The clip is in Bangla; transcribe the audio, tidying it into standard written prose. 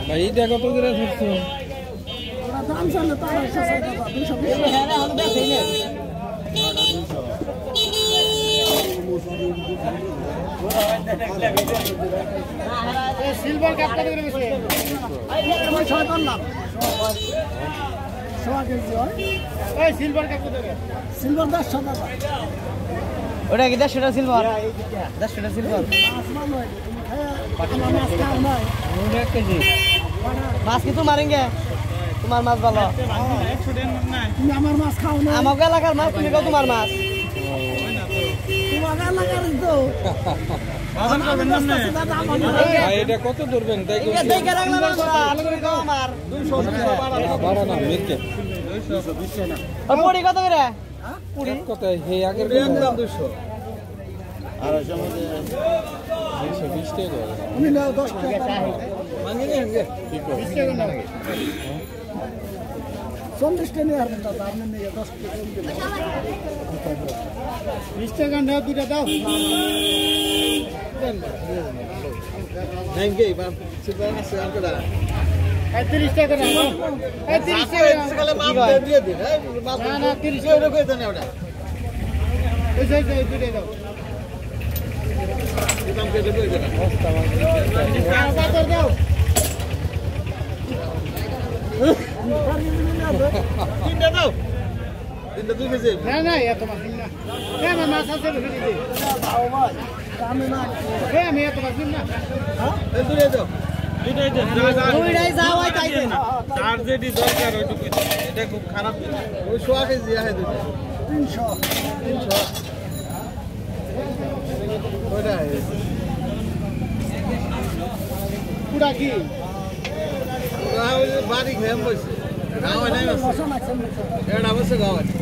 ভাই এটা কত করে ধরছো? দাম জানো তো 200 সিলভার কাপ কত করে বেচে? আমি 6 করলাম 100 কেজি হয়। এই সিলভার কাপ কত করে? সিলভার 100 টাকা। ওটা কি 100 টাকা সিলভার? 100 টাকা সিলভার। মাছ ভালো হয় তুমি খায় মাছ খাও না 1 কেজি। মাছ কি তোমার মারেঙ্গে? তোমার মাছ ভালো। তুমি আমার মাছ খাও না আমাকে এলাকার মাছ তুমি কত তোমার মাছ? তোমার এলাকার তো ভাই এটা কত ধরবেন তাই এই দেখে রাখলাম না আলু করে দাও আমার 200 বাড়া না মির্কে 220 টাকা। আর পড়ি কত করে? পুরি কত হে আগের দাম 200 আর এর মধ্যে 120 টাকা তুমি নাও 10 টাকা মাঙ্গি নে ঠিক আছে 20 টাকা না লাগে 40 টাকা নিয়ে আসবেন দাদা আপনি নিয়ে 10 টাকা কম দেবেন 20 টাকা নাও দুটো দাও নাইঙ্গে বা সিলভার আছে আর কত 30 টাকা নাও 30 টাকা সকালে মাপ দিয়ে দিন হ্যাঁ মাপ না 30 টাকা কই দেন ওটা এই যে দুটো দাও দাম কে দেব এটা আর কত দাও তিনটা দাও তিনটা দুই কেজি না এত মাছ না না মাছ আছে ফেলে দে দাও ভাই আমি না আমি এত মাছ না এই দুইটা দাও দুইটাই দেন দুইটাই যাও হয় তাই দেন। আর যেটি দরকার ওইটুকু এটা খুব খারাপ জিনিস ওই 100 কেজি আছে দুইটা 300 ওইটা পুরা কি গাঁও বাড়ি খেয়ে বসে গাঁও নাই বসা মাছ এটা অবশ্য গাঁও আছে